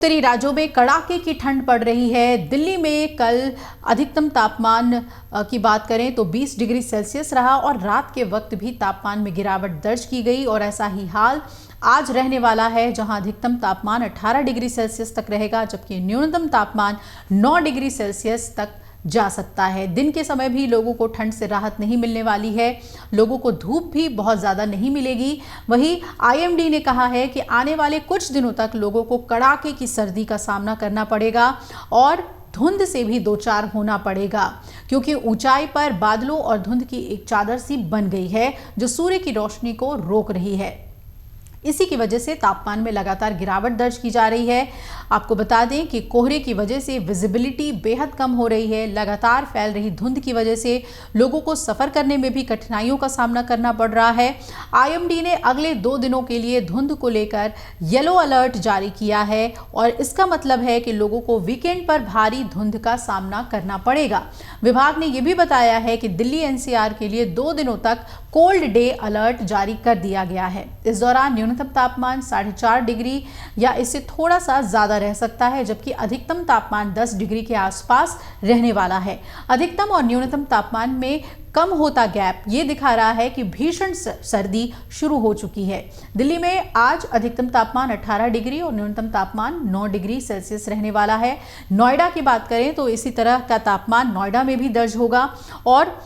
उत्तरी राज्यों में कड़ाके की ठंड पड़ रही है। दिल्ली में कल अधिकतम तापमान की बात करें तो 20 डिग्री सेल्सियस रहा और रात के वक्त भी तापमान में गिरावट दर्ज की गई और ऐसा ही हाल आज रहने वाला है, जहां अधिकतम तापमान 18 डिग्री सेल्सियस तक रहेगा, जबकि न्यूनतम तापमान 9 डिग्री सेल्सियस तक जा सकता है। दिन के समय भी लोगों को ठंड से राहत नहीं मिलने वाली है, लोगों को धूप भी बहुत ज़्यादा नहीं मिलेगी। वहीं आईएमडी ने कहा है कि आने वाले कुछ दिनों तक लोगों को कड़ाके की सर्दी का सामना करना पड़ेगा और धुंध से भी दो चार होना पड़ेगा, क्योंकि ऊंचाई पर बादलों और धुंध की एक चादर सी बन गई है जो सूर्य की रोशनी को रोक रही है। इसी की वजह से तापमान में लगातार गिरावट दर्ज की जा रही है। आपको बता दें कि कोहरे की वजह से विजिबिलिटी बेहद कम हो रही है। लगातार फैल रही धुंध की वजह से लोगों को सफ़र करने में भी कठिनाइयों का सामना करना पड़ रहा है। आईएमडी ने अगले 2 दिनों के लिए धुंध को लेकर येलो अलर्ट जारी किया है और इसका मतलब है कि लोगों को वीकेंड पर भारी धुंध का सामना करना पड़ेगा। विभाग ने यह भी बताया है कि दिल्ली एनसीआर के लिए 2 दिनों तक कोल्ड डे अलर्ट जारी कर दिया गया है। इस दौरान न्यूनतम तापमान 4.5 डिग्री या इससे थोड़ा सा ज्यादा रह सकता है, जबकि अधिकतम तापमान 10 डिग्री के आसपास रहने वाला है। अधिकतम और न्यूनतम तापमान में कम होता गैप ये दिखा रहा है कि भीषण सर्दी शुरू हो चुकी है। दिल्ली में आज अधिकतम तापमान 18 डिग्री और न्यूनतम तापमान 9 डिग्री सेल्सियस रहने वाला है। नोएडा की बात करें तो इसी तरह का तापमान नोएडा में भी दर्ज होगा और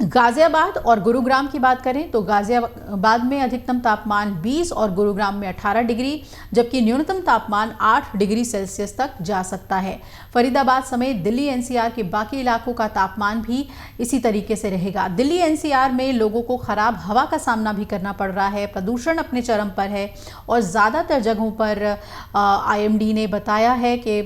गाजियाबाद और गुरुग्राम की बात करें तो गाजियाबाद में अधिकतम तापमान 20 और गुरुग्राम में 18 डिग्री, जबकि न्यूनतम तापमान 8 डिग्री सेल्सियस तक जा सकता है। फरीदाबाद समेत दिल्ली एनसीआर के बाकी इलाकों का तापमान भी इसी तरीके से रहेगा। दिल्ली एनसीआर में लोगों को खराब हवा का सामना भी करना पड़ रहा है। प्रदूषण अपने चरम पर है और ज़्यादातर जगहों पर आईएमडी ने बताया है कि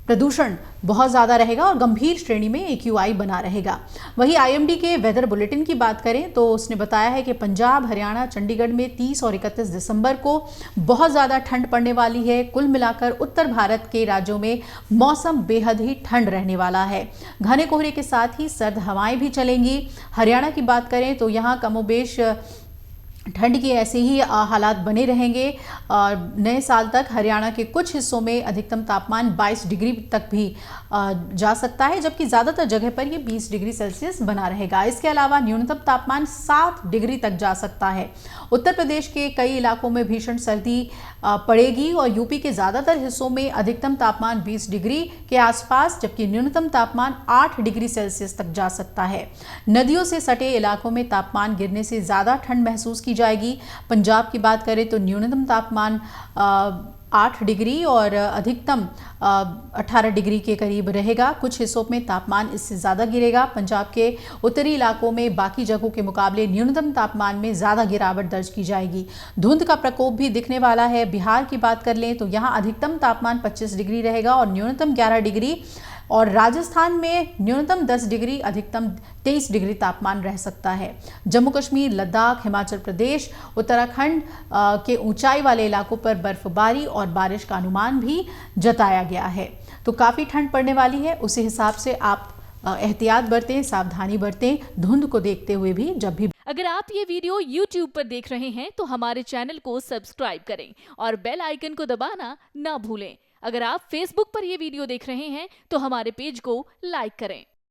प्रदूषण बहुत ज़्यादा रहेगा और गंभीर श्रेणी में AQI बना रहेगा। वहीं आईएमडी के वेदर बुलेटिन की बात करें तो उसने बताया है कि पंजाब, हरियाणा, चंडीगढ़ में 30 और 31 दिसंबर को बहुत ज़्यादा ठंड पड़ने वाली है। कुल मिलाकर उत्तर भारत के राज्यों में मौसम बेहद ही ठंड रहने वाला है। घने कोहरे के साथ ही सर्द हवाएं भी चलेंगी। हरियाणा की बात करें तो यहाँ कमोबेश ठंड की ऐसे ही हालात बने रहेंगे और नए साल तक हरियाणा के कुछ हिस्सों में अधिकतम तापमान 22 डिग्री तक भी जा सकता है, जबकि ज़्यादातर जगह पर ये 20 डिग्री सेल्सियस बना रहेगा। इसके अलावा न्यूनतम तापमान 7 डिग्री तक जा सकता है। उत्तर प्रदेश के कई इलाकों में भीषण सर्दी पड़ेगी और यूपी के ज़्यादातर हिस्सों में अधिकतम तापमान 20 डिग्री के आसपास, जबकि न्यूनतम तापमान 8 डिग्री सेल्सियस तक जा सकता है। नदियों से सटे इलाकों में तापमान गिरने से ज़्यादा ठंड महसूस की जाएगी। पंजाब की बात करें तो न्यूनतम तापमान 8 डिग्री और अधिकतम 18 डिग्री के करीब रहेगा। कुछ हिस्सों में तापमान इससे ज़्यादा गिरेगा। पंजाब के उत्तरी इलाकों में बाकी जगहों के मुकाबले न्यूनतम तापमान में ज़्यादा गिरावट दर्ज की जाएगी। धुंध का प्रकोप भी दिखने वाला है। बिहार की बात कर लें तो यहाँ अधिकतम तापमान 25 डिग्री रहेगा और न्यूनतम 11 डिग्री, और राजस्थान में न्यूनतम 10 डिग्री, अधिकतम 23 डिग्री तापमान रह सकता है। जम्मू कश्मीर, लद्दाख, हिमाचल प्रदेश, उत्तराखंड के ऊंचाई वाले इलाकों पर बर्फबारी और बारिश का अनुमान भी जताया गया है। तो काफ़ी ठंड पड़ने वाली है। उसी हिसाब से आप एहतियात बरतें, सावधानी बरतें, धुंध को देखते हुए भी। जब भी अगर आप ये वीडियो YouTube पर देख रहे हैं तो हमारे चैनल को सब्सक्राइब करें और बेल आइकन को दबाना ना भूलें। अगर आप Facebook पर ये वीडियो देख रहे हैं तो हमारे पेज को लाइक करें।